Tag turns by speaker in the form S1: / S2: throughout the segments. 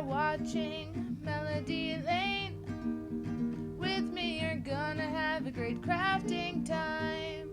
S1: are watching Melody Lane. With me, you're gonna have a great crafting time.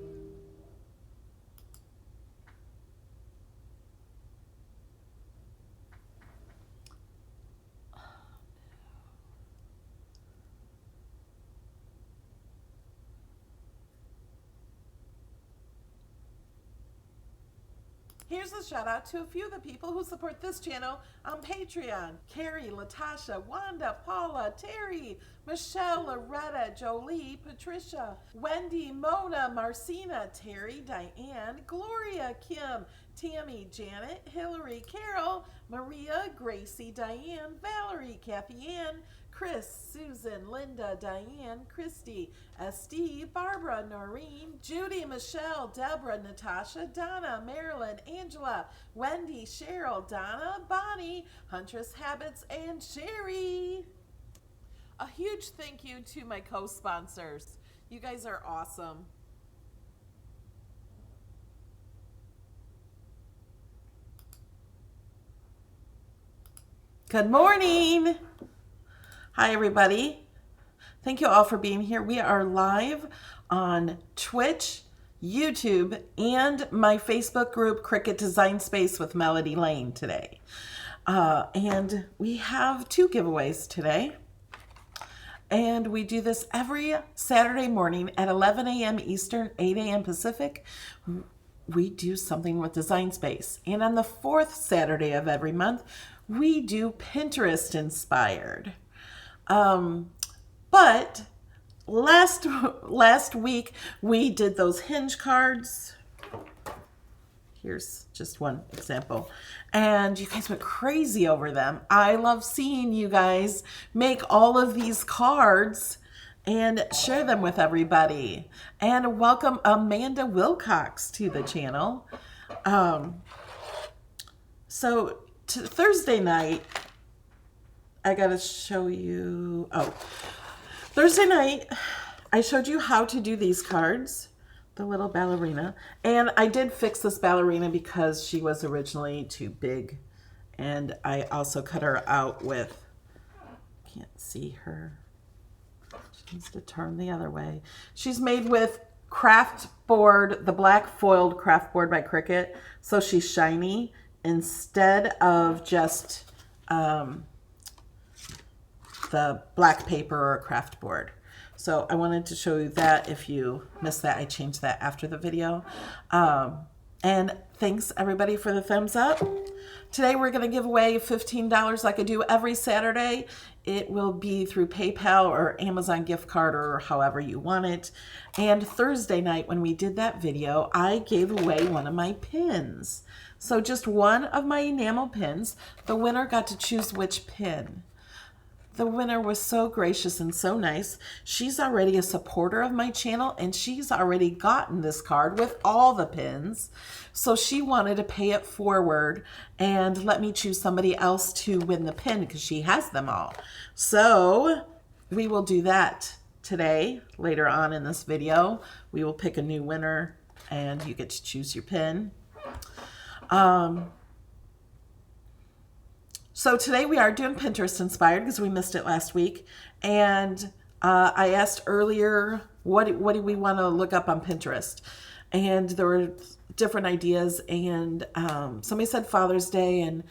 S2: Here's a shout out to a few of the people who support this channel on Patreon. Carrie, Latasha, Wanda, Paula, Terry, Michelle, Loretta, Jolie, Patricia, Wendy, Mona, Marcina, Terry, Diane, Gloria, Kim, Tammy, Janet, Hillary, Carol, Maria, Gracie, Diane, Valerie, Kathy Ann, Chris, Susan, Linda, Diane, Christy, SD, Barbara, Noreen, Judy, Michelle, Deborah, Natasha, Donna, Marilyn, Angela, Wendy, Cheryl, Donna, Bonnie, Huntress Habits, and Sherry. A huge thank you to my co-sponsors. You guys are awesome. Good morning. Hi, everybody. Thank you all for being here. We are live on Twitch, YouTube, and my Facebook group, Cricut Design Space with Melody Lane today. And we have 2 giveaways today. And we do this every Saturday morning at 11 a.m. Eastern, 8 a.m. Pacific. We do something with Design Space. And on the 4th Saturday of every month, we do Pinterest inspired. But last week we did those hinge cards. Here's just one example. And you guys went crazy over them. I love seeing you guys make all of these cards and share them with everybody. And welcome Amanda Wilcox to the channel. So Thursday night, I gotta show you, Thursday night, I showed you how to do these cards, the little ballerina, and I did fix this ballerina because she was originally too big, and I also cut her out with, can't see her, she needs to turn the other way. She's made with craft board, the black foiled craft board by Cricut, so she's shiny instead of just the black paper or craft board. So I wanted to show you that. If you missed that, I changed that after the video. And thanks everybody for the thumbs up. Today we're going to give away $15 like I do every Saturday. It will be through PayPal or Amazon gift card or however you want it. And Thursday night when we did that video, I gave away one of my pins. So just one of my enamel pins. The winner got to choose which pin. The winner was so gracious and so nice. She's already a supporter of my channel and she's already gotten this card with all the pins. So she wanted to pay it forward and let me choose somebody else to win the pin because she has them all. So we will do that today. Later on in this video, we will pick a new winner and you get to choose your pin. So today we are doing Pinterest inspired because we missed it last week. And I asked earlier, what do we want to look up on Pinterest? And there were different ideas. And somebody said Father's Day. And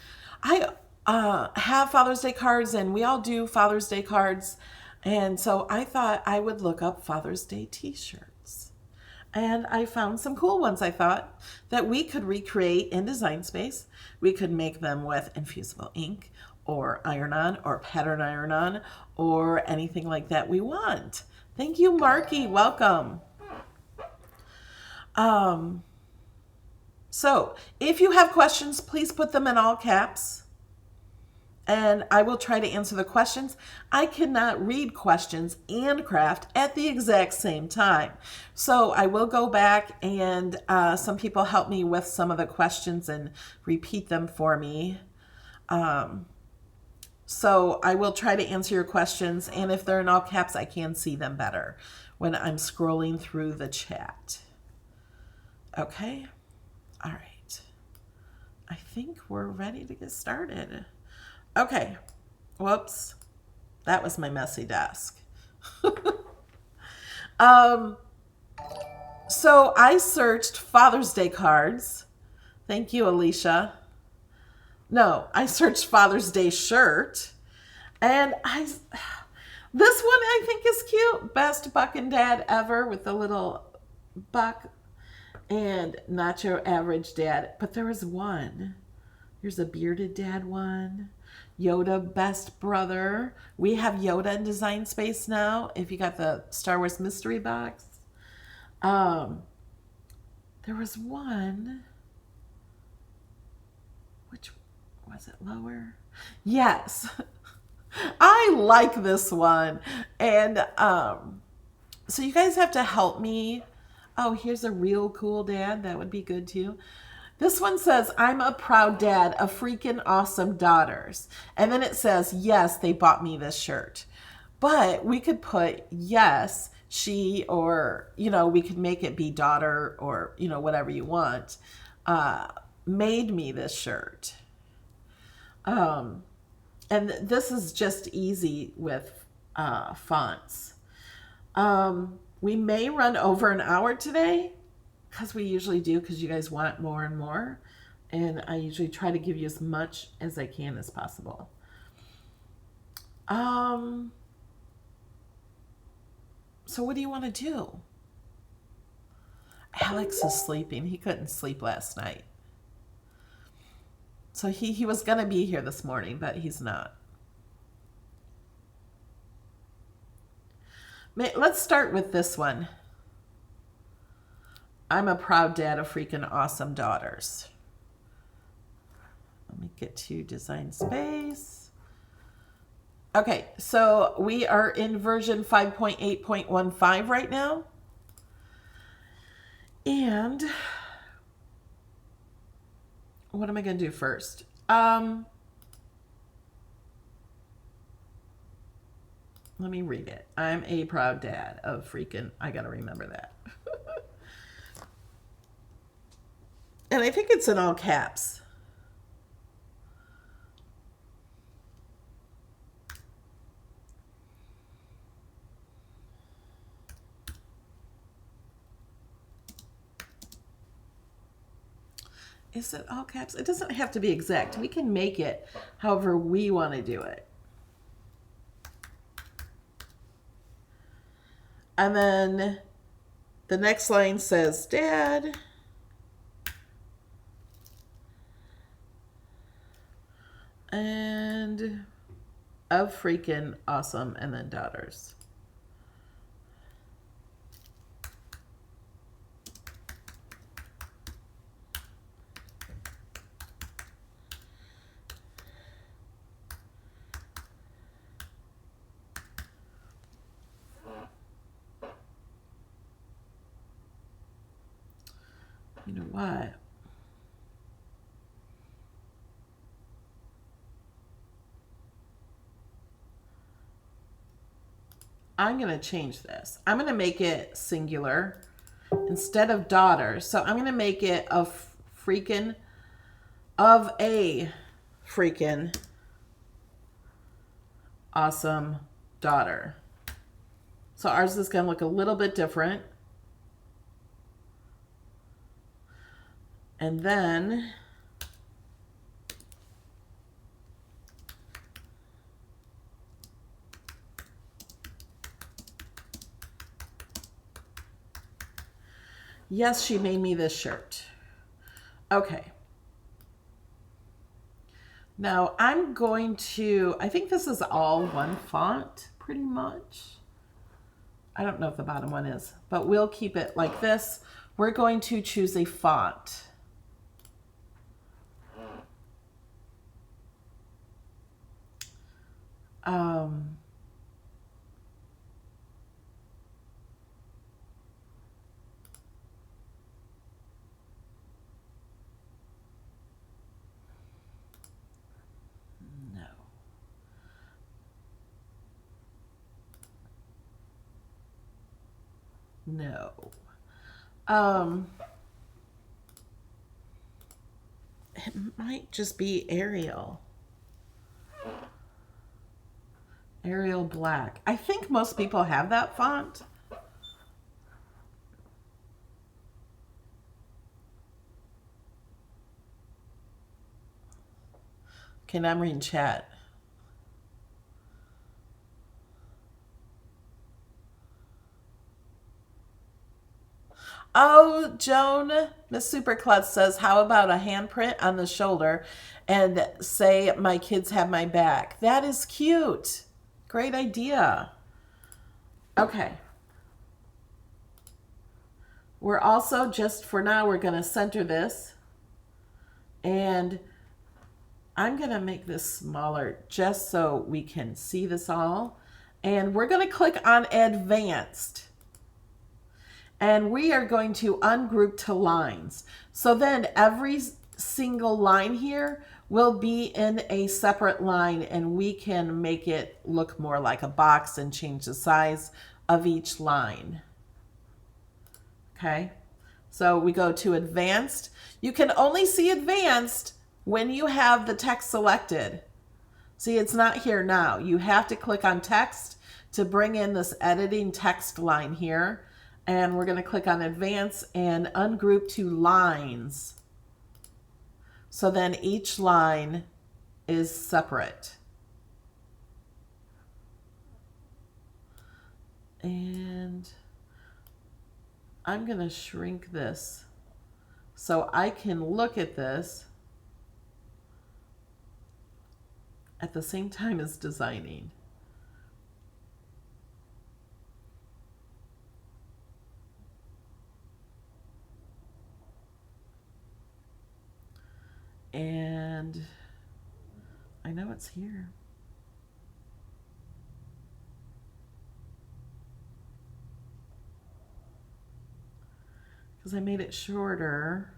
S2: I have Father's Day cards and we all do Father's Day cards. And so I thought I would look up Father's Day t-shirts. And I found some cool ones I thought that we could recreate in Design Space. We could make them with infusible ink or iron-on or pattern iron-on or anything like that we want. Thank you, Marky. Welcome. So if you have questions, please put them in all caps. And I will try to answer the questions. I cannot read questions and craft at the exact same time. So I will go back and some people help me with some of the questions and repeat them for me. So I will try to answer your questions. And if they're in all caps, I can see them better when I'm scrolling through the chat. Okay. All right. I think we're ready to get started. Okay, Whoops. That was my messy desk. um, so I searched Father's Day cards. Thank you, Alicia. No, I searched Father's Day shirt. And this one I think is cute. Best buck and dad ever with the little buck and not your average dad. But there was one. Here's a bearded dad one. Yoda best brother. We have Yoda in Design Space now. If you got the Star Wars mystery box. There was one. Which was it lower? Yes. I like this one. And so you guys have to help me. Oh, here's a real cool dad. That would be good too. This one says, I'm a proud dad of freaking awesome daughters. And then it says, yes, they bought me this shirt. But we could put, yes, she, or, we could make it be daughter or, whatever you want, made me this shirt. And this is just easy with fonts. We may run over an hour today, because we usually do, because you guys want more and more. And I usually try to give you as much as I can as possible. So what do you want to do? Alex is sleeping. He couldn't sleep last night. So he was going to be here this morning, but he's not. Let's start with this one. I'm a proud dad of freaking awesome daughters. Let me get to Design Space. Okay, so we are in version 5.8.15 right now. And what am I going to do first? Let me read it. I'm a proud dad of freaking, I got to remember that. And I think it's in all caps. Is it all caps? It doesn't have to be exact. We can make it however we want to do it. And then the next line says, Dad. And of freaking awesome, and then daughters. You know what? I'm going to change this. I'm going to make it singular instead of daughter. So I'm going to make it a freaking awesome daughter. So ours is going to look a little bit different. And then yes, she made me this shirt. Okay. Now I'm going to, I think this is all one font pretty much. I don't know if the bottom one is, but we'll keep it like this. We're going to choose a font. No. It might just be Arial. Arial Black. I think most people have that font. Okay, now I'm reading chat. Oh, Joan, Miss Superklutz says, how about a handprint on the shoulder and say, my kids have my back? That is cute. Great idea. Okay. We're also, just for now, we're going to center this. And I'm going to make this smaller just so we can see this all. And we're going to click on Advanced. And we are going to ungroup to lines. So then every single line here will be in a separate line, and we can make it look more like a box and change the size of each line. Okay, so we go to Advanced. You can only see Advanced when you have the text selected. See, it's not here now. You have to click on Text to bring in this editing text line here. And we're going to click on Advance and ungroup to lines. So then each line is separate. And I'm going to shrink this so I can look at this at the same time as designing. And I know it's here. Because I made it shorter.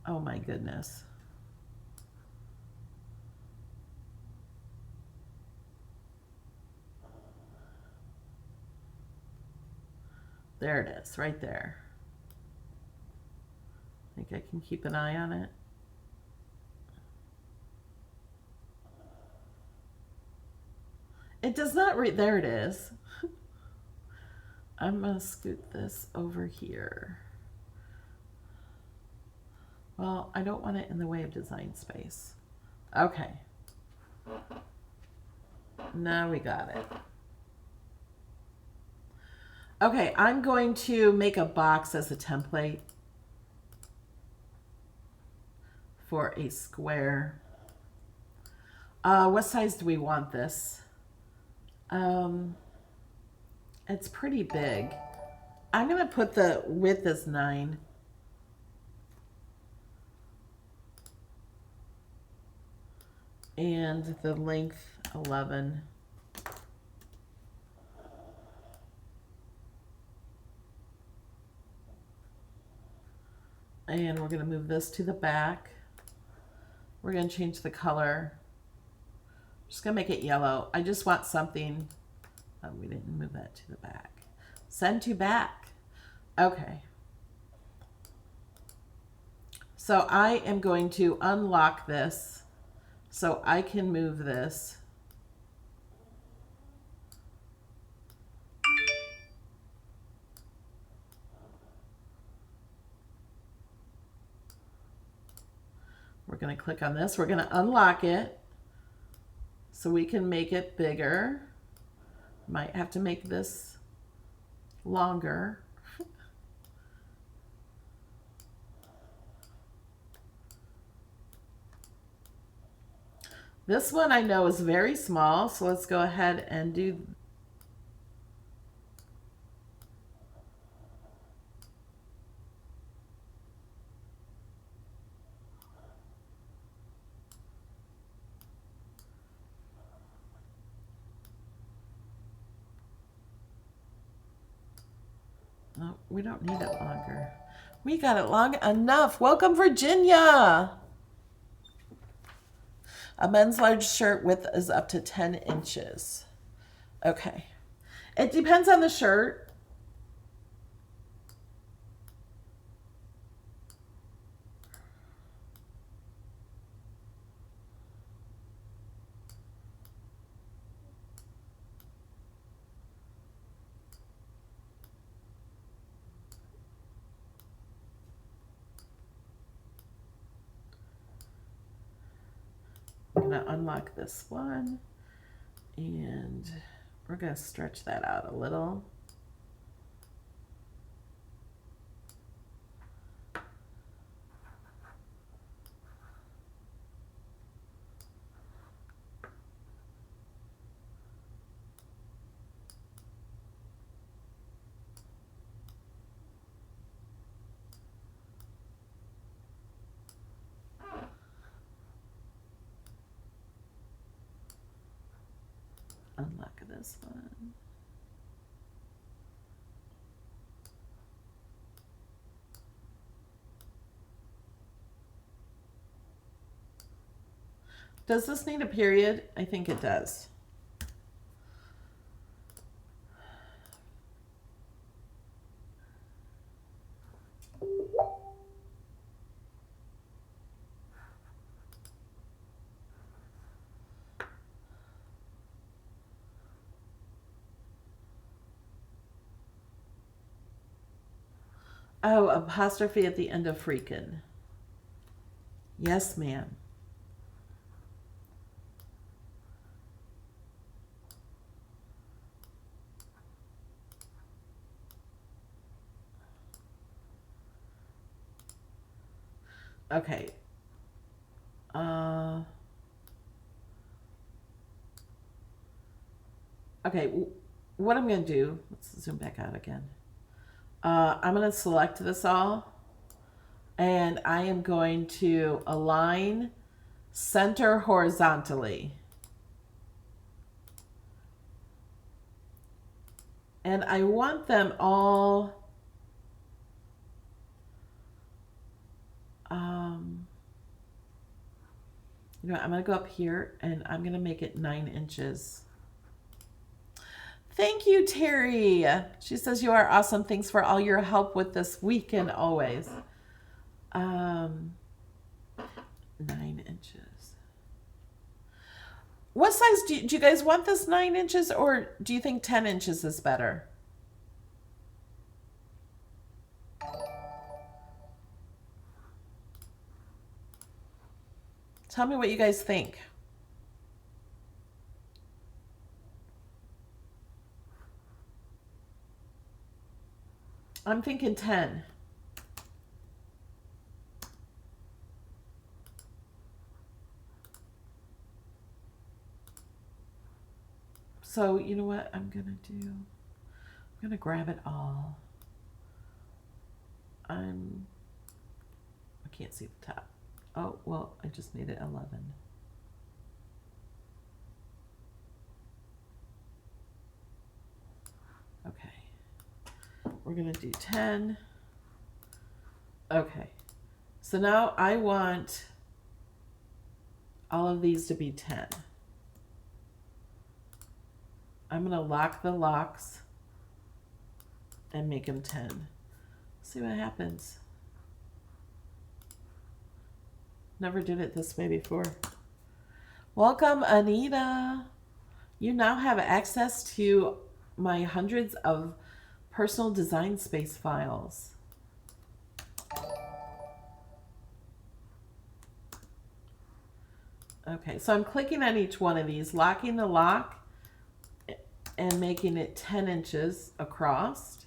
S2: Oh my goodness. There it is, right there. I think I can keep an eye on it. It does not read, there it is. I'm gonna scoot this over here. Well, I don't want it in the way of design space. Okay. Now we got it. Okay, I'm going to make a box as a template for a square. What size do we want this? It's pretty big. I'm going to put the width as 9. And the length 11. And we're going to move this to the back. We're going to change the color. Just going to make it yellow. I just want something. Oh, we didn't move that to the back. Send to back. Okay. So I am going to unlock this so I can move this. We're going to click on this. We're going to unlock it so we can make it bigger. Might have to make this longer. This one I know is very small, so let's go ahead and do. Oh, we don't need it longer. We got it long enough. Welcome, Virginia. A men's large shirt width is up to 10 inches. Okay. It depends on the shirt. I'm going to unlock this one, and we're going to stretch that out a little. Unlock this one. Does this need a period? I think it does. Oh, apostrophe at the end of freaking. Yes, ma'am. Okay. Okay, what I'm going to do, let's zoom back out again. I'm going to select this all, and I am going to align center horizontally. And I want them all you know, I'm going to go up here and I'm going to make it 9 inches. Thank you, Terry. She says, you are awesome. Thanks for all your help with this week and always. 9 inches. What size do you guys want this 9 inches, or do you think 10 inches is better? Tell me what you guys think. I'm thinking 10. So, you know what I'm going to do? I'm going to grab it all. I can't see the top. Oh, well, I just made it 11. Okay. We're going to do 10. Okay. So now I want all of these to be 10. I'm going to lock the locks and make them 10. See what happens. Never did it this way before. Welcome, Anita. You now have access to my hundreds of personal design space files. Okay, so I'm clicking on each one of these, locking the lock and making it 10 inches across.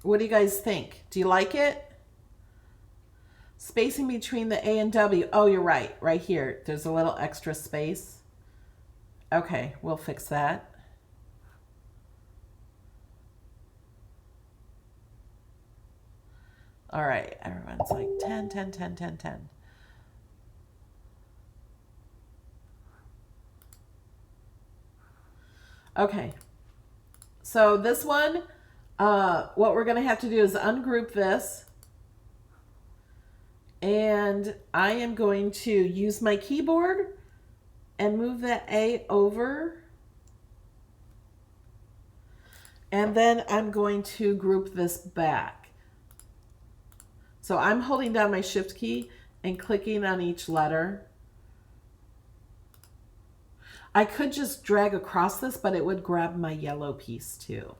S2: What do you guys think? Do you like it? Spacing between the A and W. Oh, you're right. Right here. There's a little extra space. Okay, we'll fix that. All right, everyone's like 10, 10, 10, 10, 10. Okay, so this one, what we're going to have to do is ungroup this. And I am going to use my keyboard and move that A over. And then I'm going to group this back. So I'm holding down my shift key and clicking on each letter. I could just drag across this, but it would grab my yellow piece too.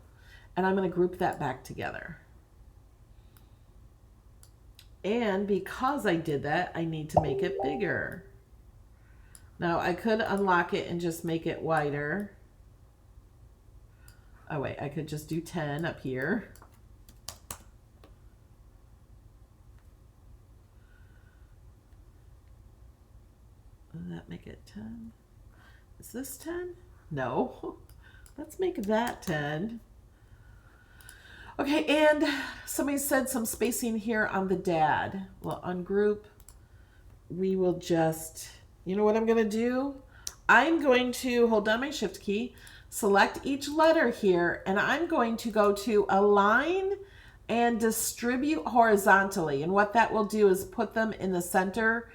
S2: And I'm going to group that back together. And because I did that, I need to make it bigger. Now I could unlock it and just make it wider. Oh wait, I could just do 10 up here. Does that make it 10? Is this 10? No. Let's make that 10. Okay, and somebody said some spacing here on the dad. Well, on group, we will just, you know what I'm going to do? I'm going to hold down my shift key, select each letter here, and I'm going to go to align and distribute horizontally. And what that will do is put them in the center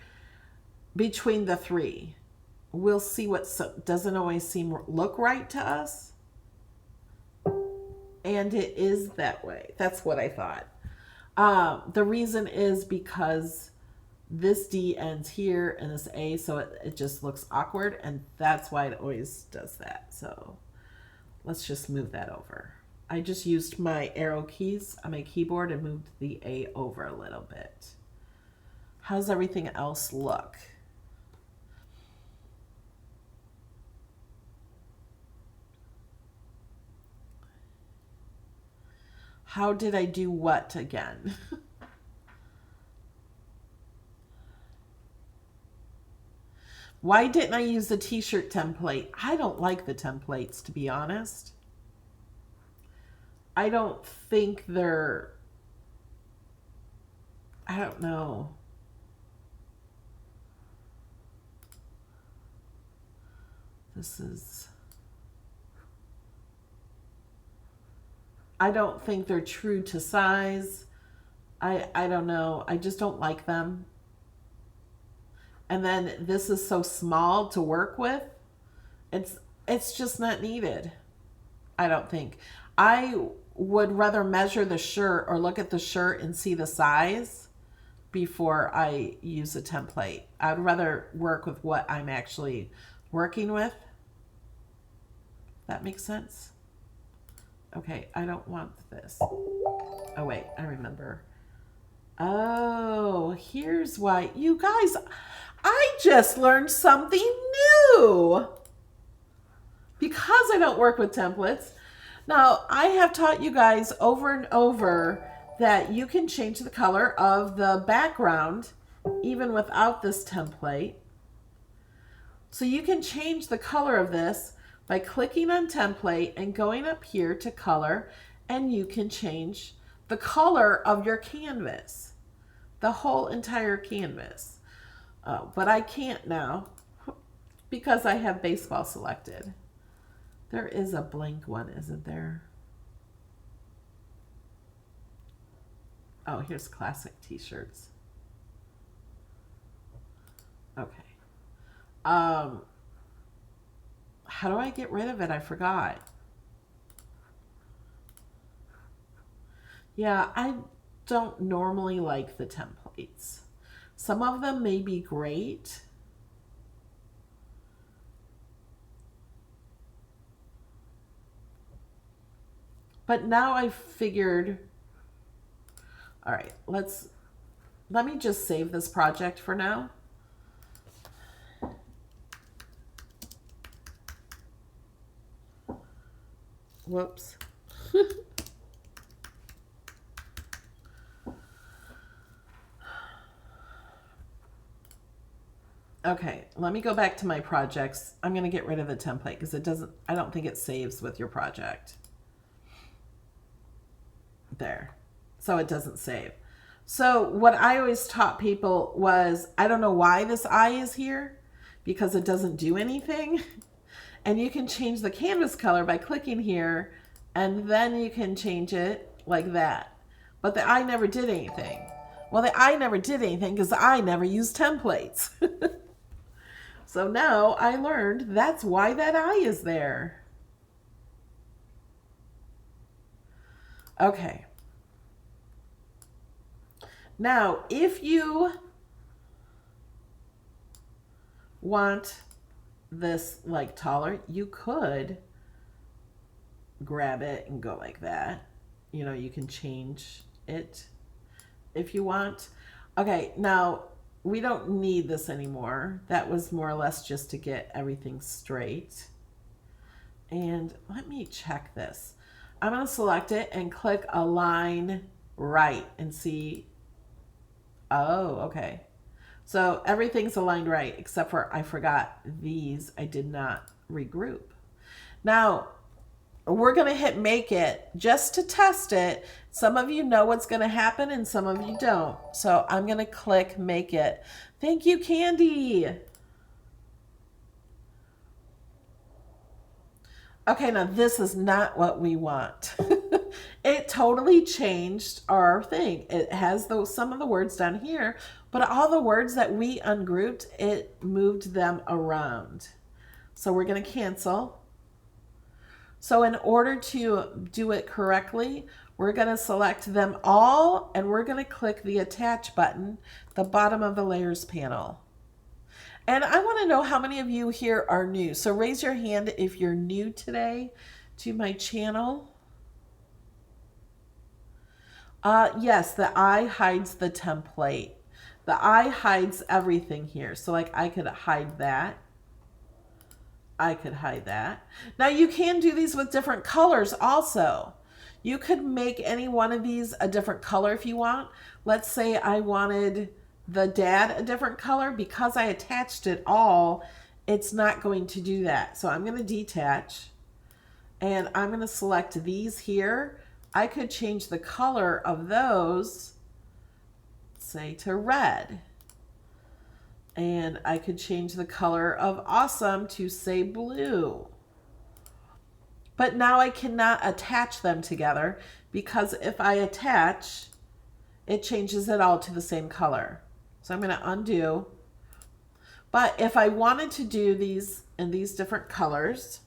S2: between the three. We'll see what doesn't always look right to us. And it is that way. That's what I thought. The reason is because this D ends here and this A, so it just looks awkward, and that's why it always does that. So let's just move that over. I just used my arrow keys on my keyboard and moved the A over a little bit. How's everything else look? How did I do what again? Why didn't I use the t-shirt template? I don't like the templates, to be honest. I don't think they're... I don't know. This is... I don't think they're true to size. I don't know. I just don't like them. And then this is so small to work with. It's just not needed. I don't think. I would rather measure the shirt or look at the shirt and see the size before I use a template. I would rather work with what I'm actually working with. That makes sense? Okay, I don't want this. Oh, wait, I remember. Oh, here's why. You guys, I just learned something new. Because I don't work with templates. Now, I have taught you guys over and over that you can change the color of the background even without this template. So you can change the color of this by clicking on template and going up here to color, and you can change the color of your canvas, the whole entire canvas. But I can't now because I have baseball selected. There is a blank one, isn't there? Oh, here's classic t-shirts. Okay. How do I get rid of it? I forgot. Yeah, I don't normally like the templates. Some of them may be great. But now I figured, all right, let me just save this project for now. Whoops. Okay, let me go back to my projects. I'm going to get rid of the template because I don't think it saves with your project. There. So it doesn't save. So what I always taught people was, I don't know why this eye is here because it doesn't do anything. And you can change the canvas color by clicking here, and then you can change it like that. But the eye never did anything. Well, the eye never did anything because I never used templates. So now I learned that's why that eye is there. Okay. Now, if you want this like taller, you could grab it and go like that. You know, you can change it if you want. Okay, now we don't need this anymore. That was more or less just to get everything straight. And let me check this. I'm going to select it and click align right and see. Oh, okay. So everything's aligned right, except for I forgot these. I did not regroup. Now, we're going to hit make it just to test it. Some of you know what's going to happen and some of you don't. So I'm going to click make it. Thank you, Candy. Okay, now this is not what we want. It totally changed our thing. It has those some of the words down here, but all the words that we ungrouped, it moved them around. So we're going to cancel. So in order to do it correctly, we're going to select them all and we're going to click the attach button, the bottom of the layers panel. And I want to know how many of you here are new. So raise your hand if you're new today to my channel. Yes, the eye hides the template. The eye hides everything here. So like I could hide that. I could hide that. Now you can do these with different colors also. You could make any one of these a different color if you want. Let's say I wanted the dad a different color. Because I attached it all, it's not going to do that. So I'm going to detach and I'm going to select these here. I could change the color of those, say to red. And I could change the color of awesome to say blue. But now I cannot attach them together because if I attach, it changes it all to the same color. So I'm going to undo. But if I wanted to do these in these different colors,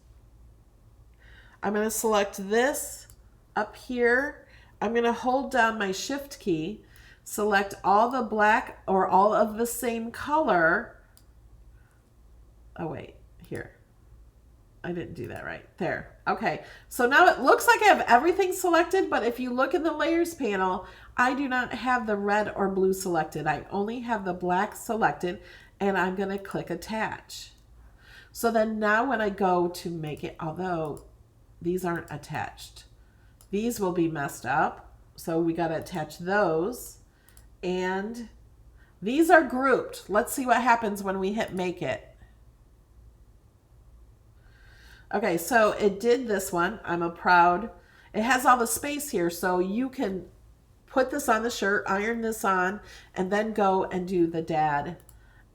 S2: I'm going to select this up here. I'm going to hold down my shift key, select all the black or all of the same color. Oh, wait, here. I didn't do that right. There. Okay. So now it looks like I have everything selected, but if you look in the layers panel, I do not have the red or blue selected. I only have the black selected, and I'm going to click attach. So then now when I go to make it, although these aren't attached, these will be messed up. So we got to attach those. And these are grouped. Let's see what happens when we hit make it. Okay, so it did this one. I'm a proud. It has all the space here, so you can put this on the shirt, iron this on, and then go and do the dad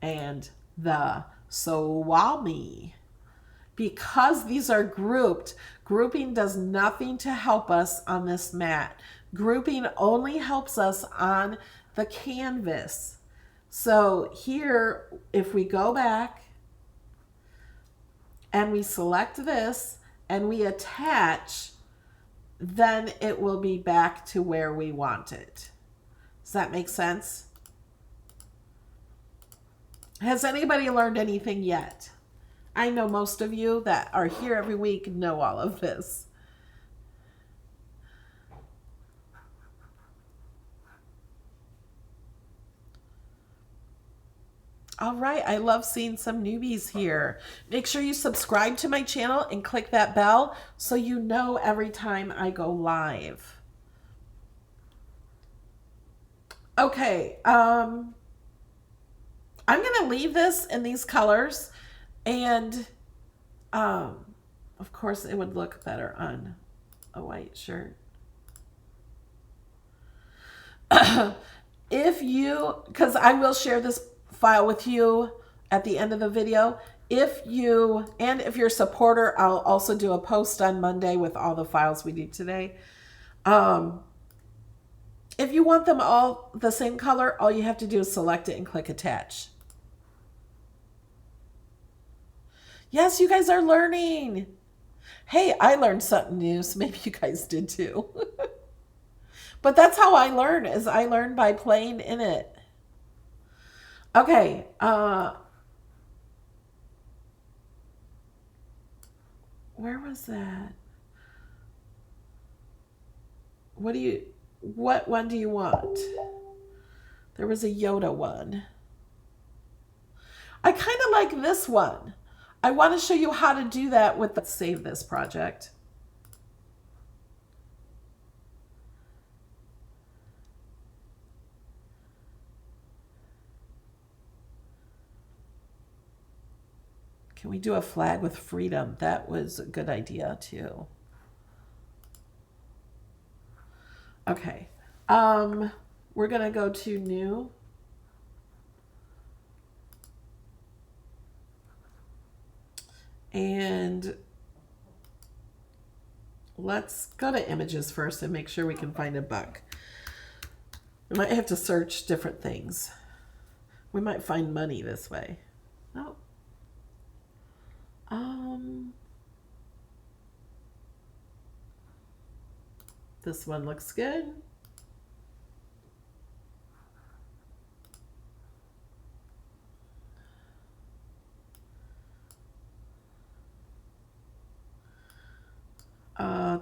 S2: and the swami. Because these are grouped, grouping does nothing to help us on this mat. Grouping only helps us on the canvas. So here, if we go back and we select this and we attach, then it will be back to where we want it. Does that make sense? Has anybody learned anything yet? I know most of you that are here every week know all of this. All right, I love seeing some newbies here. Make sure you subscribe to my channel and click that bell so you know every time I go live. Okay, I'm going to leave this in these colors, and of course it would look better on a white shirt. If you, because I will share this file with you at the end of the video. If you're a supporter, I'll also do a post on Monday with all the files we did today. If you want them all the same color, all you have to do is select it and click attach. Yes, you guys are learning. Hey, I learned something new, so maybe you guys did too. But that's how I learn, is I learn by playing in it. Okay, Where was that? What one do you want? There was a Yoda one. I kind of like this one. I want to show you how to do that with the, save this project. Can we do a flag with freedom? That was a good idea too. Okay. We're going to go to new. And let's go to images first and make sure we can find a buck. We might have to search different things. We might find money this way. No. This one looks good.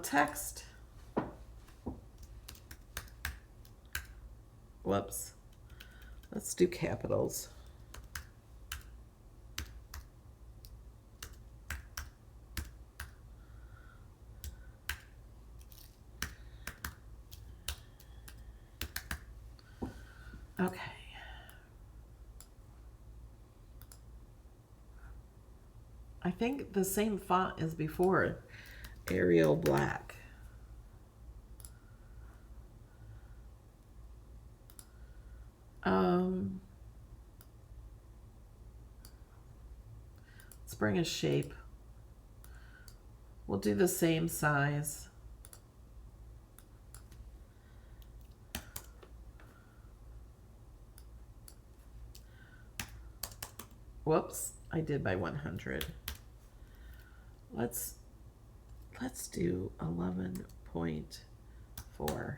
S2: Text. Whoops. Let's do capitals. Okay. I think the same font as before, Arial Black. Let's bring a shape. We'll do the same size. Whoops, I did by 100. Let's do 11.4.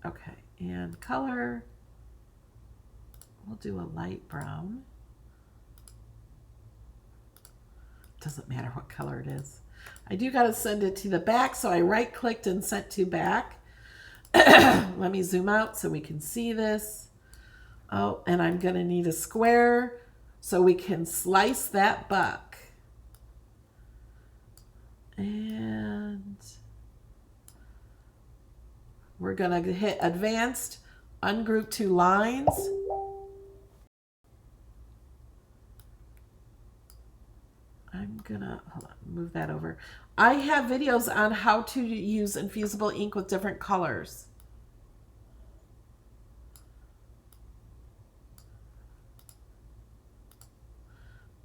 S2: Okay, and color, we'll do a light brown. Doesn't matter what color it is. I do got to send it to the back, so I right clicked and sent to back. Let me zoom out so we can see this. Oh, and I'm going to need a square so we can slice that buck. And we're going to hit advanced, ungroup two lines. I'm gonna, hold on, move that over. I have videos on how to use infusible ink with different colors.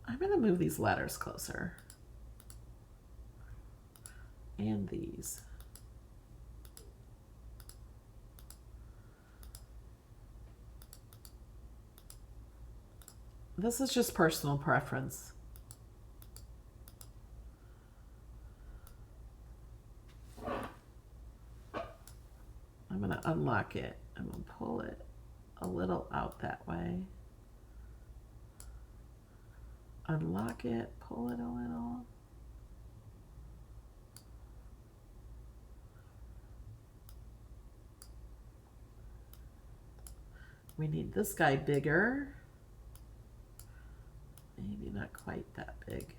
S2: I'm gonna move these letters closer. And these. This is just personal preference. I'm going to unlock it. I'm going to pull it a little out that way. Unlock it, pull it a little. We need this guy bigger. Maybe not quite that big.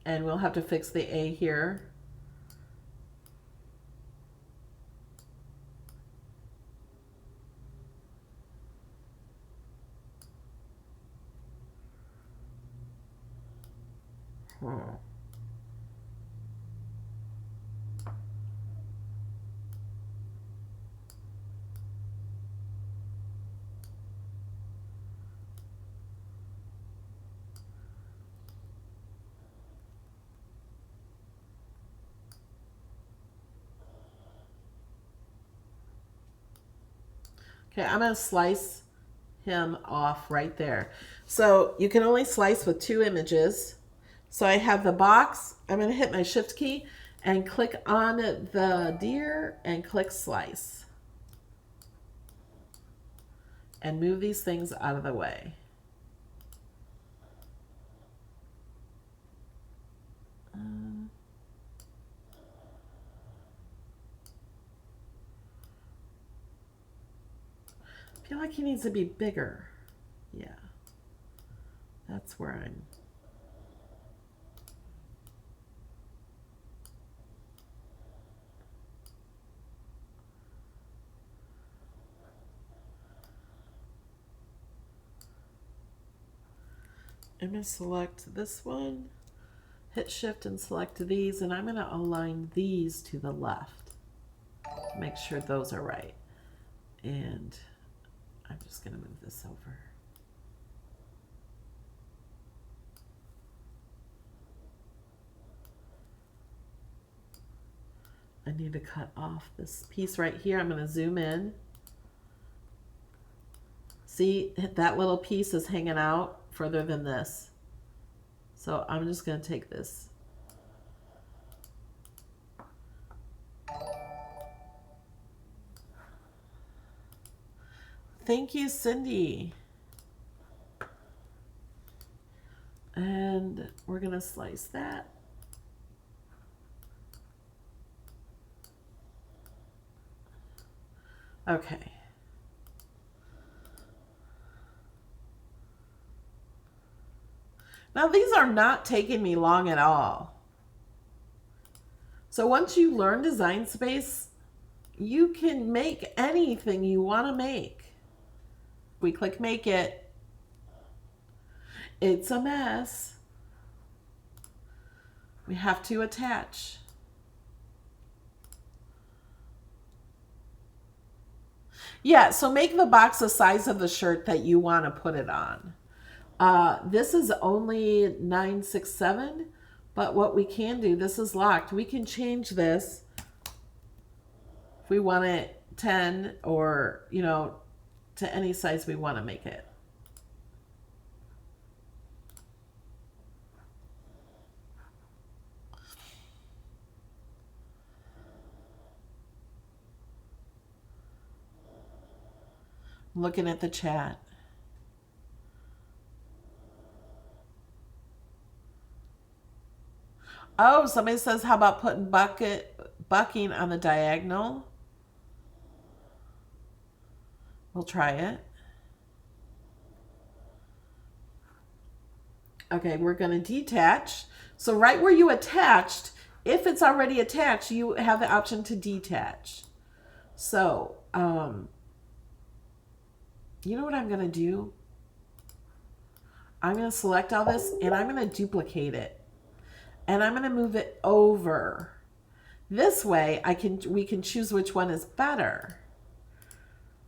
S2: And we'll have to fix the A here. Okay, I'm going to slice him off right there. So you can only slice with two images. So I have the box. I'm going to hit my shift key And click on the deer and click slice. And move these things out of the way. I feel like he needs to be bigger. Yeah. That's where I'm. I'm going to select this one, hit shift and select these, and I'm going to align these to the left to make sure those are right. And I'm just going to move this over. I need to cut off this piece right here. I'm going to zoom in. See, that little piece is hanging out further than this. So I'm just going to take this. Thank you, Cindy. And we're going to slice that. Okay. Now these are not taking me long at all. So once you learn Design Space, you can make anything you want to make. We click Make It. It's a mess. We have to attach. Yeah, so make the box the size of the shirt that you want to put it on. This is only 967, but what we can do, this is locked. We can change this if we want it 10 or, you know, to any size we want to make it. I'm looking at the chat. Oh, somebody says, how about putting bucking on the diagonal? We'll try it. Okay, we're going to detach. So right where you attached, if it's already attached, you have the option to detach. So, you know what I'm going to do? I'm going to select all this and I'm going to duplicate it. And I'm going to move it over. This way we can choose which one is better.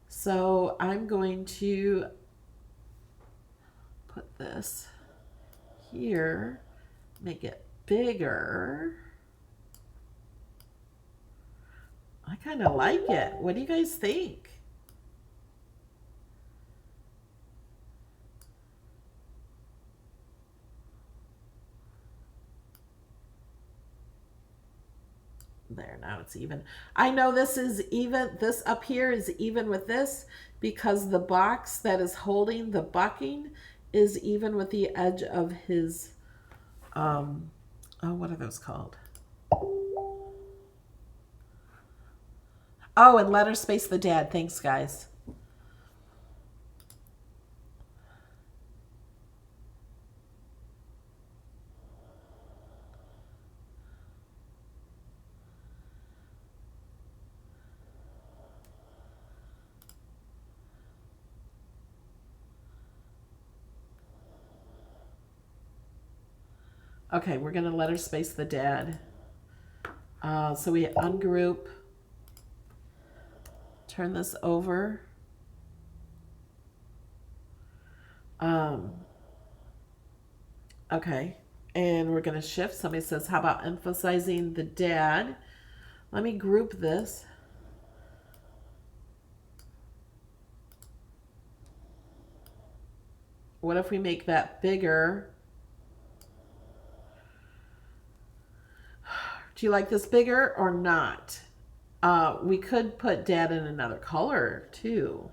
S2: So I'm going to put this here, make it bigger. I kind of like it. What do you guys think? There, now it's even. I know this is even, this up here is even with this because the box that is holding the bucking is even with the edge of his, oh, what are those called? Oh, and letter space the dad. Thanks, guys. Okay, we're going to letter space the dad. So we ungroup, turn this over. Okay, and we're going to shift. Somebody says, how about emphasizing the dad? Let me group this. What if we make that bigger? Do you like this bigger or not? We could put Dad in another color too.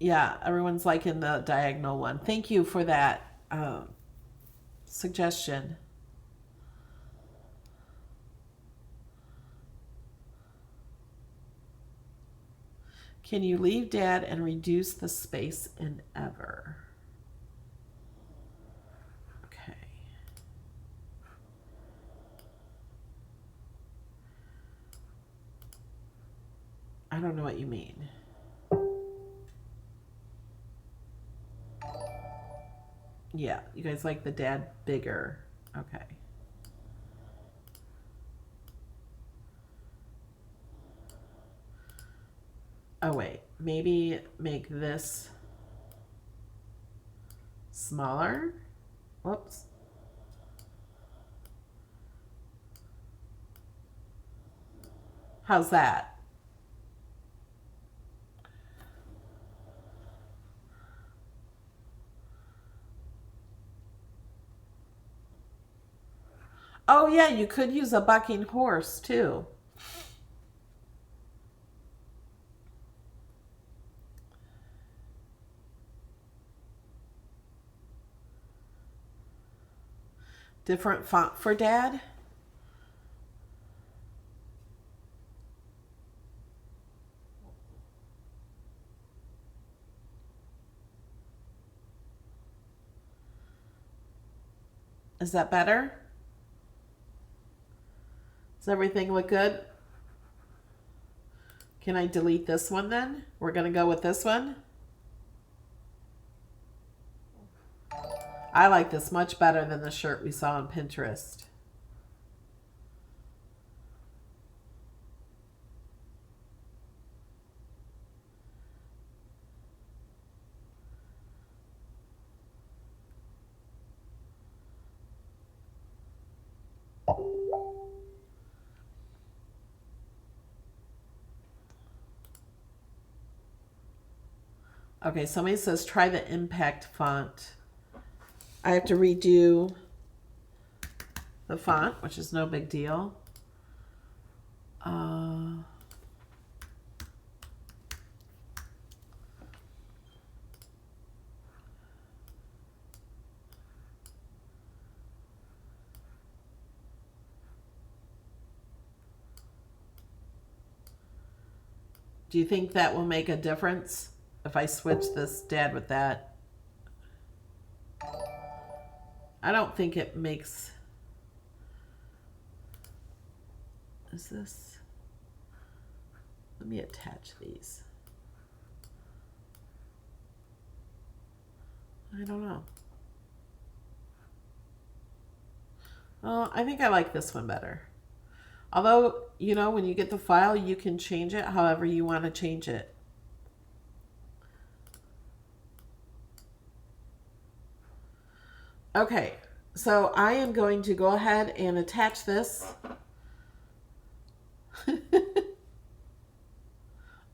S2: Yeah, everyone's liking the diagonal one. Thank you for that suggestion. Can you leave Dad and reduce the space in ever? Okay. I don't know what you mean. Yeah, you guys like the Dad bigger. Okay. Oh, wait. Maybe make this smaller. Whoops. How's that? Oh, yeah, you could use a bucking horse too. Different font for Dad. Is that better? Does everything look good? Can I delete this one then? We're going to go with this one. I like this much better than the shirt we saw on Pinterest. Okay, somebody says try the impact font. I have to redo the font, which is no big deal. Do you think that will make a difference if I switch this Dad with that? I don't think it makes... Is this... Let me attach these. I don't know. I think I like this one better. Although, you know, when you get the file, you can change it however you want to change it. Okay, so I am going to go ahead and attach this.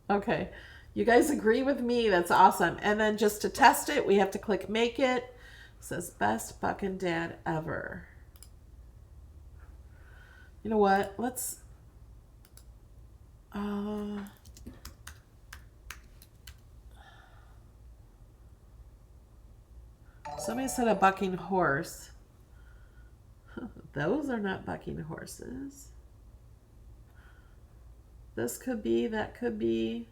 S2: Okay, you guys agree with me? That's awesome. And then just to test it, we have to click Make It. It says Best Buckin' Dad Ever. You know what? Let's... Somebody said a bucking horse. Those are not bucking horses. This could be, that could be.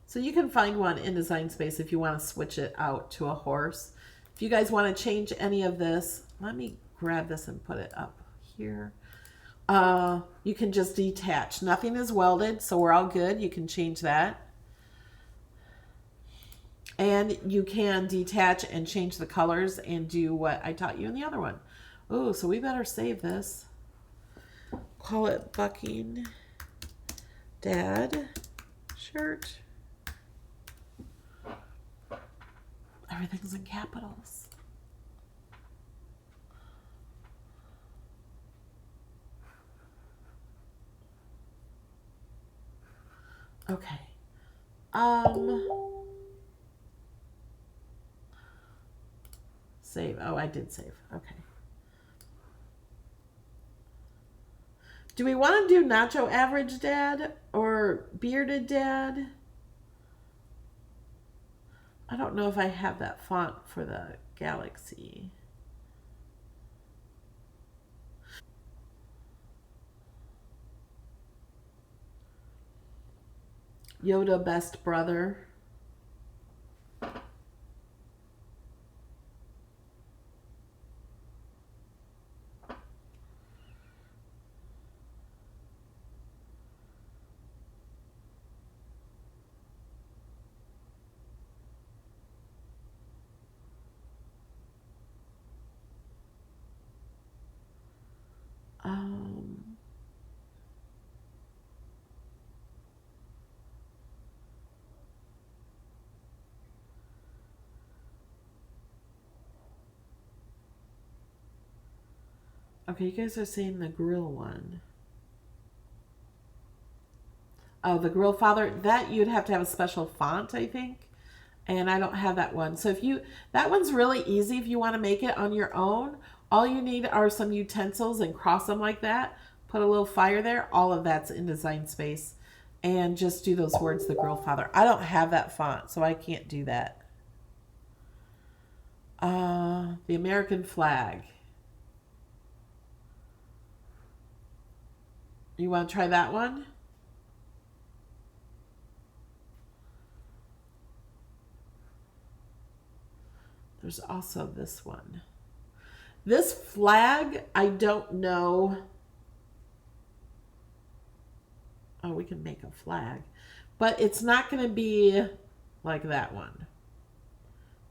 S2: So you can find one in Design Space if you want to switch it out to a horse. If you guys want to change any of this, let me grab this and put it up here. You can just detach. Nothing is welded, so we're all good. You can change that. And you can detach and change the colors and do what I taught you in the other one. Oh, so we better save this. Call it Bucking Dad shirt. Everything's in capitals. Okay. Um, Save. Oh, I did save. Okay. Do we want to do Nacho Average Dad or Bearded Dad? I don't know if I have that font for the Galaxy. Yoda Best Brother. Um, okay, you guys are saying the grill one. Oh, the Grill Father. That you'd have to have a special font, I think. And I don't have that one. So if you, that one's really easy if you want to make it on your own. All you need are some utensils and cross them like that. Put a little fire there. All of that's in Design Space. And just do those words, the Grill Father. I don't have that font, so I can't do that. The American flag. You want to try that one? There's also this one. This flag, I don't know. Oh, we can make a flag. But it's not going to be like that one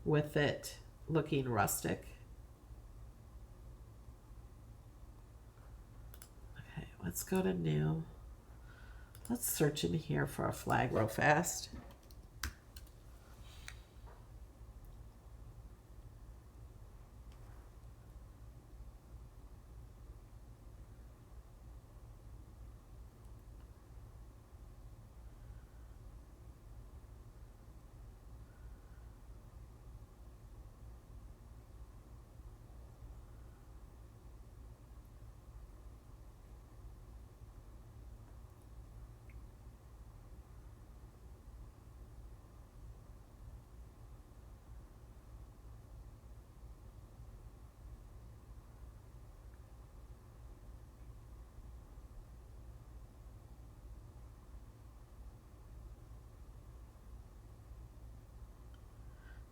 S2: with it looking rustic. Okay, let's go to new. Let's search in here for a flag real fast.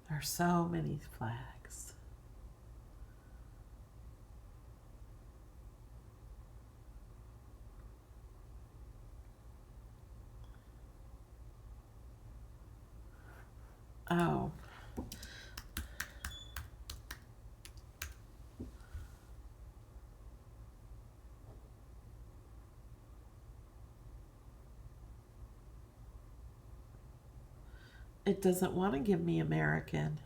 S2: There are so many flags. Oh. It doesn't want to give me American.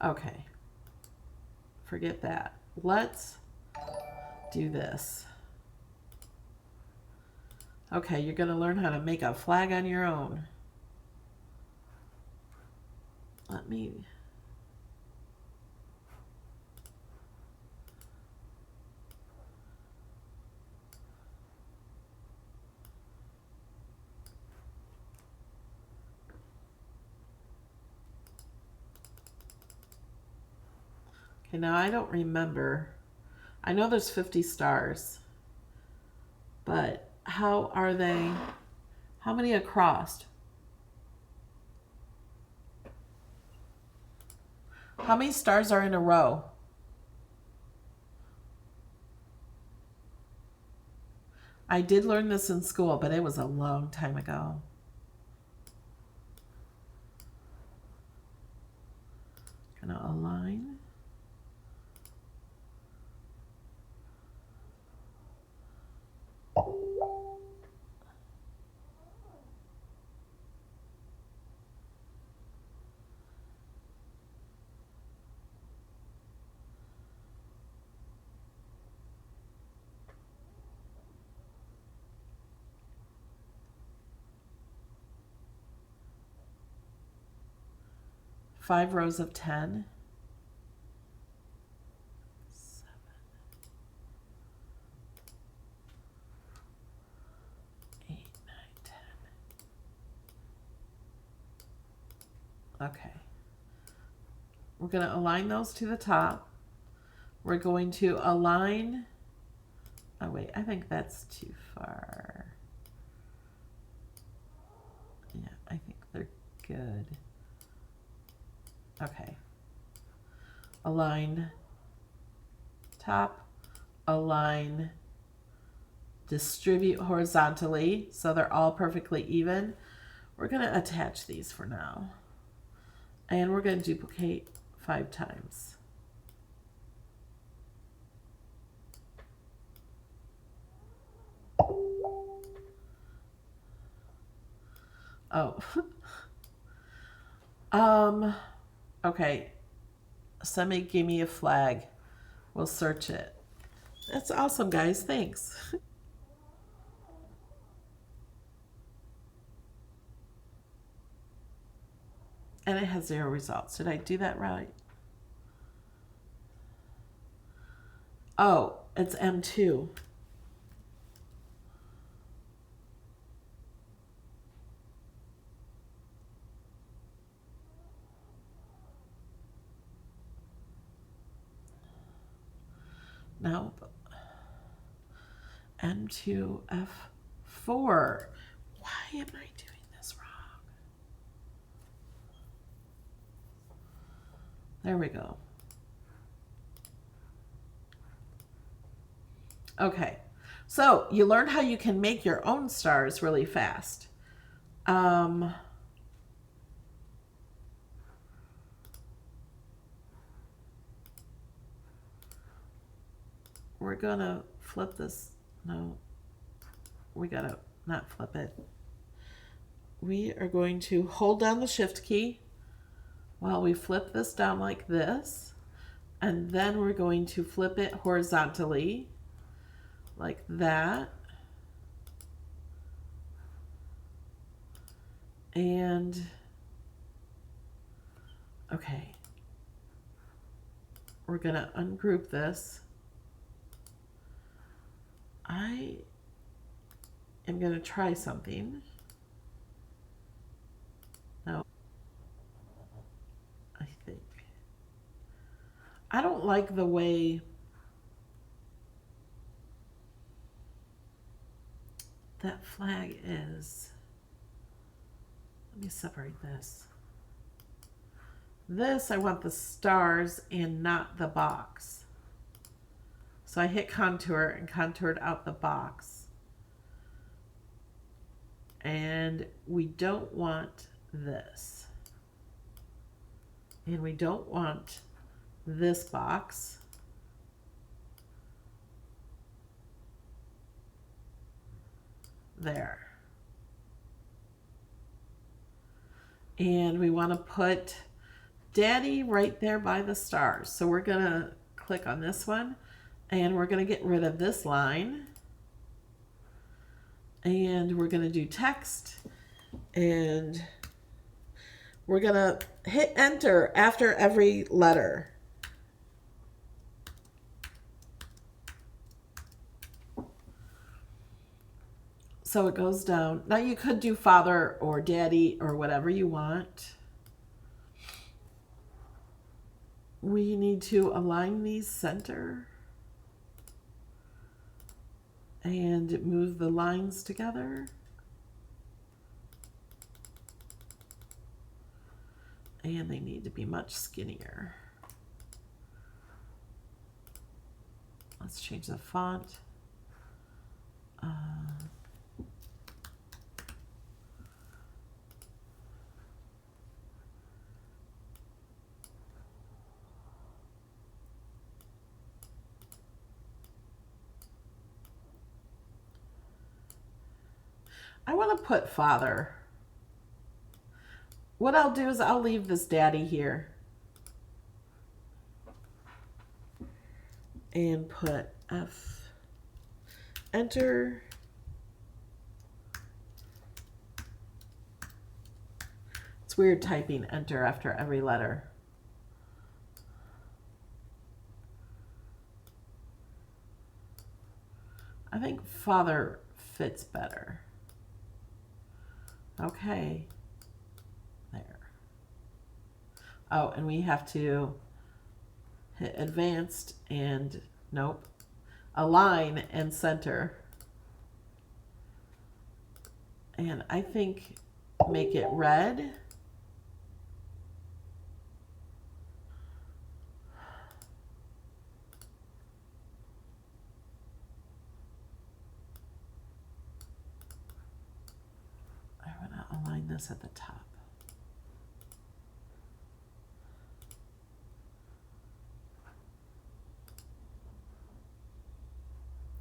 S2: Okay. Forget that. Let's do this. Okay, you're going to learn how to make a flag on your own. Let me... Okay, now I don't remember. I know there's 50 stars. But how are they? How many across? How many stars are in a row? I did learn this in school, but it was a long time ago. Gonna align. 5 rows of 10. 7, 8, 9, 10. Okay. We're going to align those to the top. We're going to align, oh wait, I think that's too far. Yeah, I think they're good. Okay. Align top, align, distribute horizontally so they're all perfectly even. We're going to attach these for now. And we're going to duplicate 5 times. Oh. Okay. Somebody gave me a flag. We'll search it. That's awesome, guys. Thanks. And it has 0 results. Did I do that right? Oh, it's M2. No. M2F4. Why am I doing this wrong? There we go. Okay, so you learned how you can make your own stars really fast. We're gonna flip this. No, we gotta not flip it. We are going to hold down the shift key while we flip this down like this, and then we're going to flip it horizontally like that. And okay, we're gonna ungroup this. I am gonna try something. No, I think I don't like the way that flag is. Let me separate this. This, I want the stars and not the box. So I hit contour and contoured out the box. And we don't want this. And we don't want this box. There. And we want to put Daddy right there by the stars. So we're going to click on this one and we're going to get rid of this line. And we're going to do text and we're going to hit enter after every letter. So it goes down. Now you could do father or daddy or whatever you want. We need to align these center and move the lines together. And they need to be much skinnier. Let's change the font. I want to put father. What I'll do is I'll leave this daddy here and put F, enter. It's weird typing enter after every letter. I think father fits better. Okay. There. Oh, and we have to hit advanced and nope. Align and center. And I think make it red. I want to align this at the top.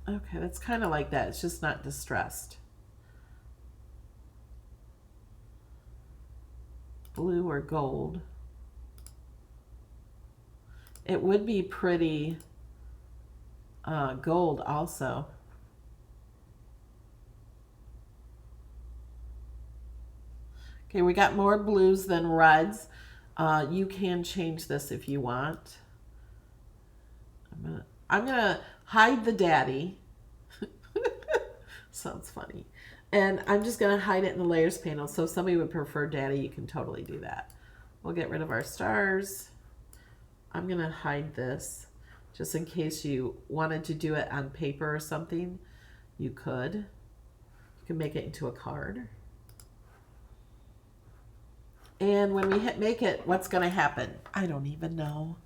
S2: Okay, that's kind of like that. It's just not distressed. Blue or gold. It would be pretty gold also. Okay, we got more blues than reds. You can change this if you want. I'm gonna hide the daddy. Sounds funny. And I'm just gonna hide it in the layers panel. So if somebody would prefer daddy, you can totally do that. We'll get rid of our stars. I'm gonna hide this just in case you wanted to do it on paper or something. You could. You can make it into a card. And when we hit make it, what's going to happen? I don't even know.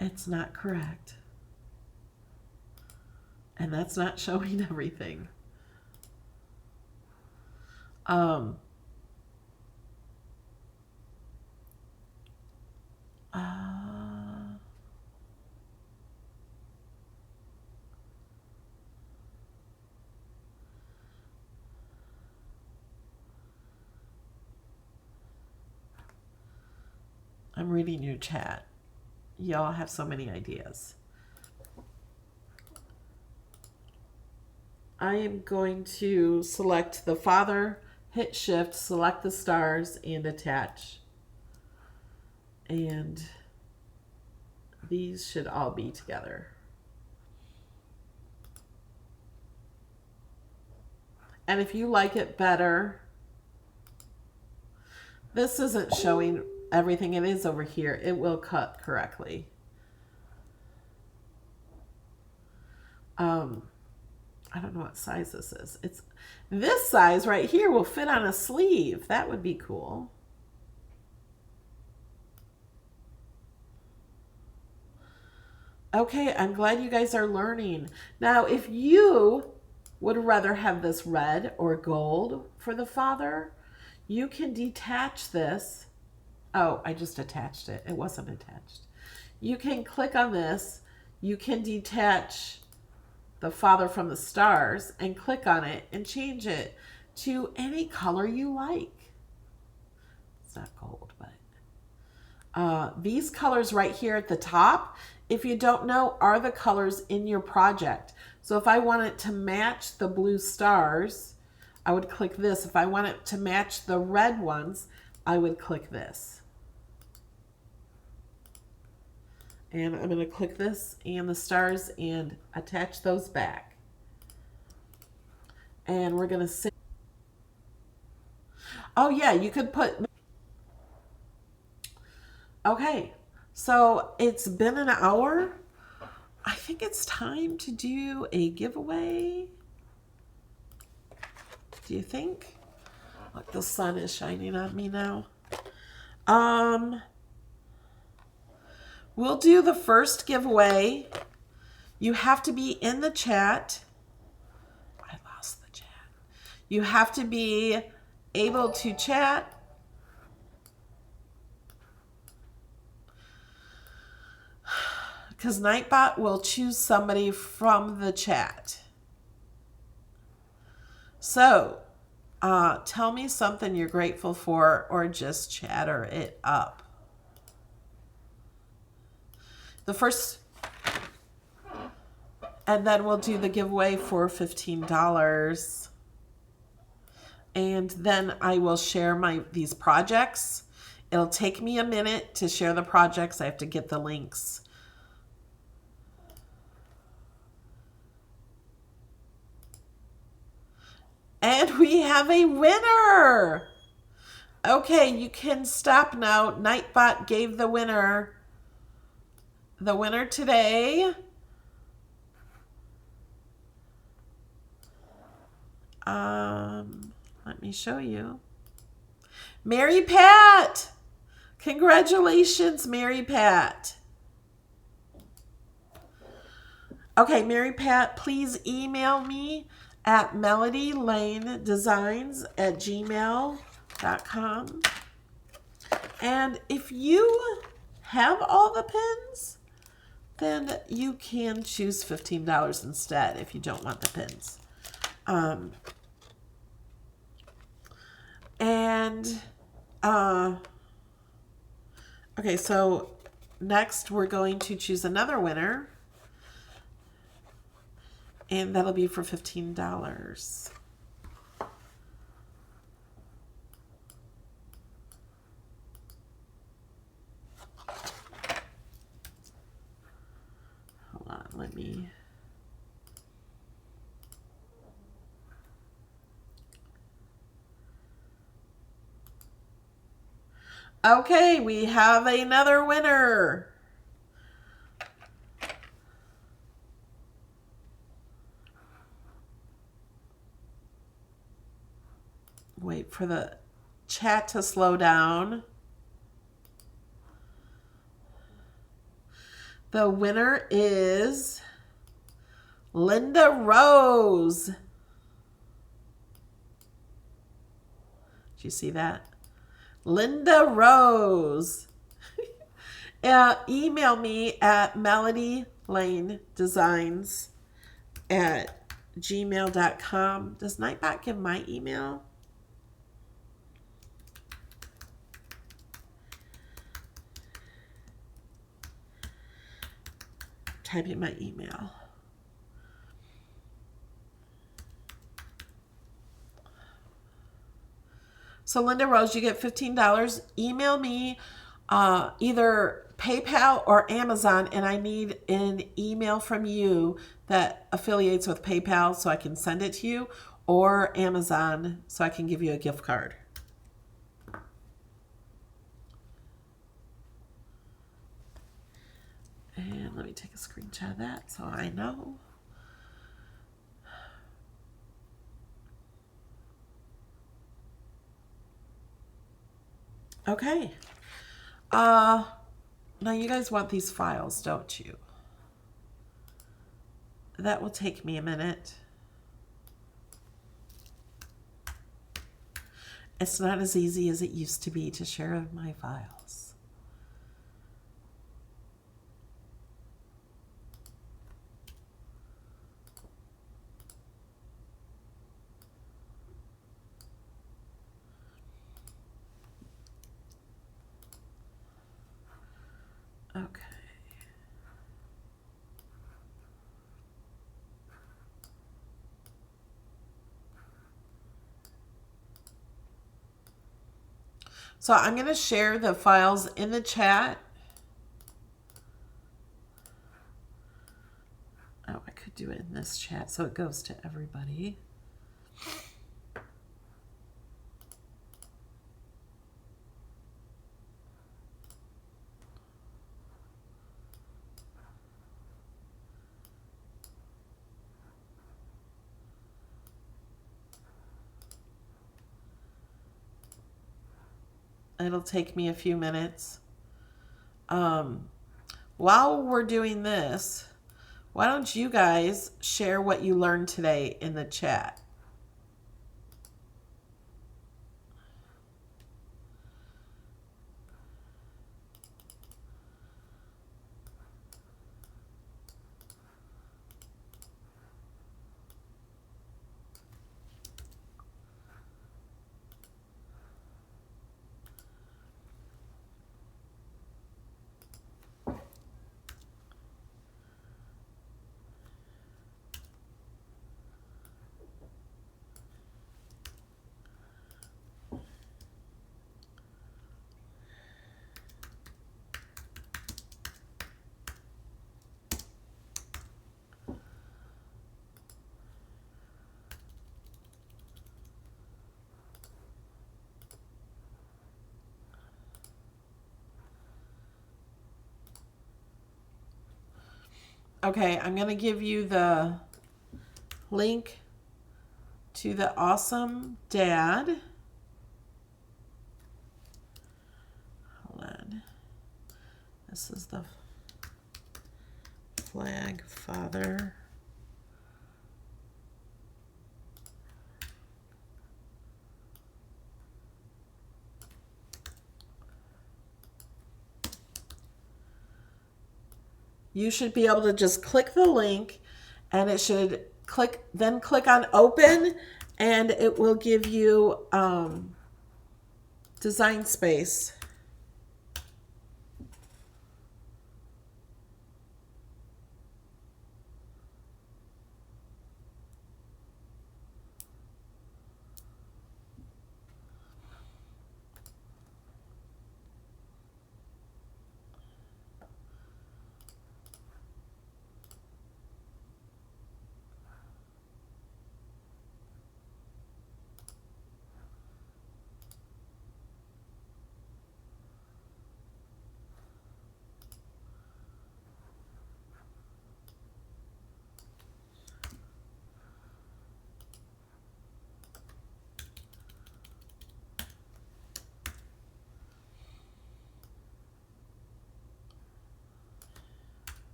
S2: It's not correct. And that's not showing everything. I'm reading your chat. Y'all have so many ideas. I am going to select the father, hit shift, select the stars, and attach. And these should all be together. And if you like it better, this isn't showing everything. It is over here. It will cut correctly. I don't know what size this is. It's this size right here will fit on a sleeve. That would be cool. Okay, I'm glad you guys are learning. Now, if you would rather have this red or gold for the father, you can detach this. Oh, I just attached it. It wasn't attached. You can click on this. You can detach the father from the stars and click on it and change it to any color you like. It's not gold, but these colors right here at the top, if you don't know, are the colors in your project. So if I want it to match the blue stars, I would click this. If I want it to match the red ones, I would click this. And I'm going to click this and the stars and attach those back. And we're going to say, oh yeah, you could put, okay, so it's been an hour. I think it's time to do a giveaway. Do you think? Look, the sun is shining on me now. We'll do the first giveaway. You have to be in the chat. I lost the chat. You have to be able to chat. Because Nightbot will choose somebody from the chat. So, tell me something you're grateful for or just chatter it up. The first, and then we'll do the giveaway for $15. and then I will share these projects. It'll take me a minute to share the projects. I have to get the links. And we have a winner. Okay, you can stop now. Nightbot gave the winner. The winner today. Let me show you. Mary Pat. Congratulations, Mary Pat. Okay, Mary Pat, please email me at melodylanedesigns@gmail.com. And if you have all the pins, then you can choose $15 instead if you don't want the pins. Okay, so next we're going to choose another winner, and that'll be for $15. Hold on, let me... Okay, we have another winner. Wait for the chat to slow down. The winner is Linda Rose. Did you see that? Linda Rose. Email me at melodylanedesigns@gmail.com. Does Nightbot give my email? Type in my email. So Linda Rose, you get $15. Email me either PayPal or Amazon, and I need an email from you that affiliates with PayPal so I can send it to you, or Amazon so I can give you a gift card. And let me take a screenshot of that so I know. Okay. Now you guys want these files, don't you? That will take me a minute. It's not as easy as it used to be to share my files. Okay. So I'm going to share the files in the chat. Oh, I could do it in this chat so it goes to everybody. It'll take me a few minutes. While we're doing this, why don't you guys share what you learned today in the chat? Okay, I'm going to give you the link to the awesome dad. Hold on. This is the flag father. You should be able to just click the link and it should click on open, and it will give you design space.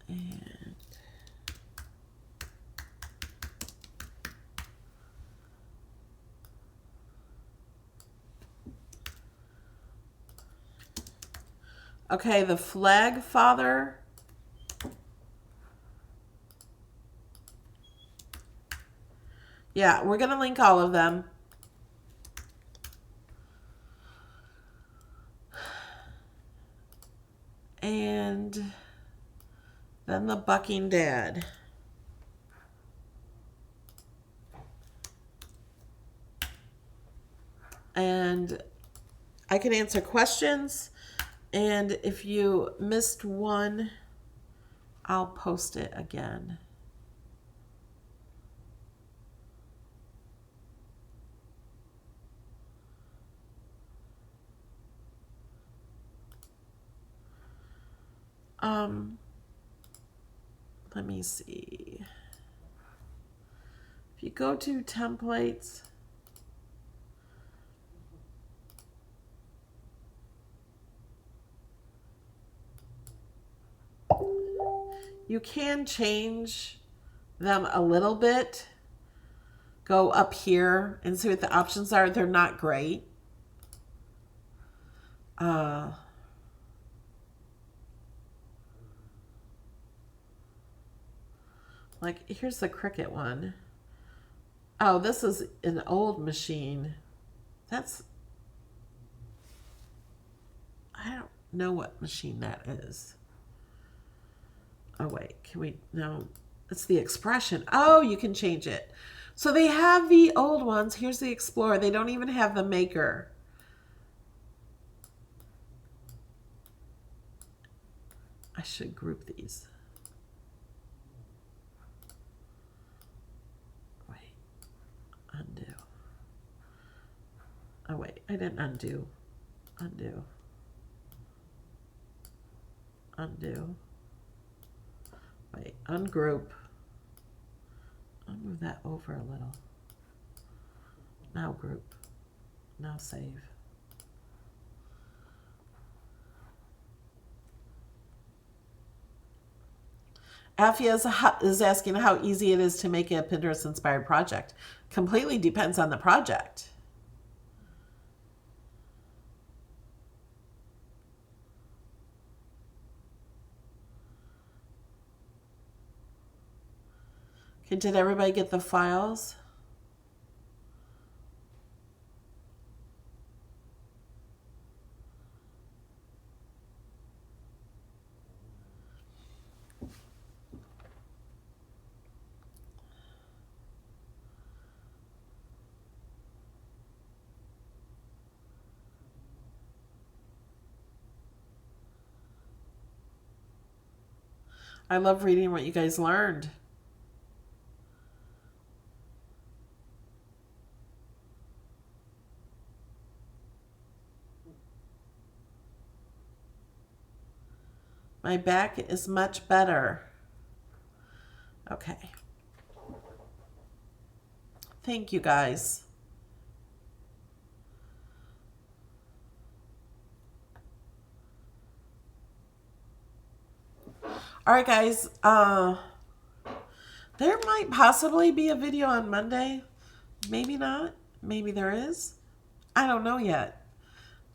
S2: And okay, the flag father. Yeah, we're going to link all of them. And then the bucking dad. And I can answer questions. And if you missed one, I'll post it again. Let me see. If you go to templates, you can change them a little bit. Go up here and see what the options are. They're not great. Like, here's the Cricut one. Oh, this is an old machine. That's, I don't know what machine that is. Oh, wait, can we, no, it's the Expression. Oh, you can change it. So they have the old ones. Here's the Explorer. They don't even have the Maker. I should group these. Wait, undo. Oh, wait, I didn't undo. Undo. Undo. Wait, ungroup. I'll move that over a little. Now group. Now save. Afia is asking how easy it is to make a Pinterest-inspired project. Completely depends on the project. Okay, did everybody get the files? I love reading what you guys learned. My back is much better. Okay. Thank you guys. All right, guys. There might possibly be a video on Monday. Maybe not. Maybe there is. I don't know yet.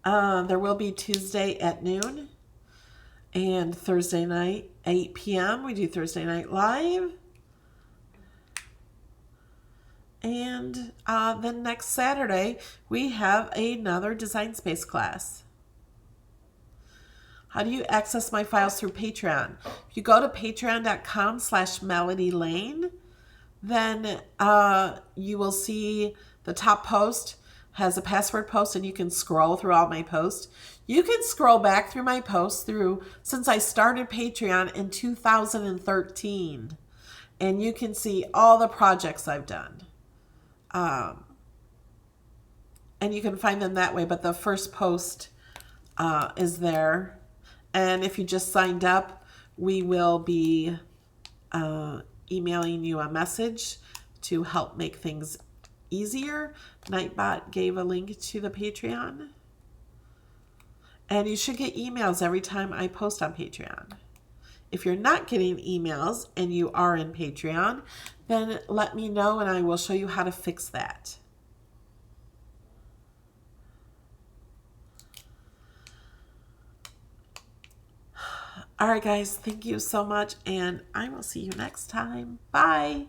S2: There will be Tuesday at noon and Thursday night, 8 p.m. We do Thursday Night Live. And then next Saturday, we have another Design Space class. How do you access my files through Patreon? If you go to patreon.com/melodylane, then you will see the top post has a password post, and you can scroll through all my posts. You can scroll back through my posts since I started Patreon in 2013, and you can see all the projects I've done. And you can find them that way, but the first post is there. And if you just signed up, we will be emailing you a message to help make things easier. Nightbot gave a link to the Patreon. And you should get emails every time I post on Patreon. If you're not getting emails and you are in Patreon, then let me know and I will show you how to fix that. All right, guys, thank you so much, and I will see you next time. Bye.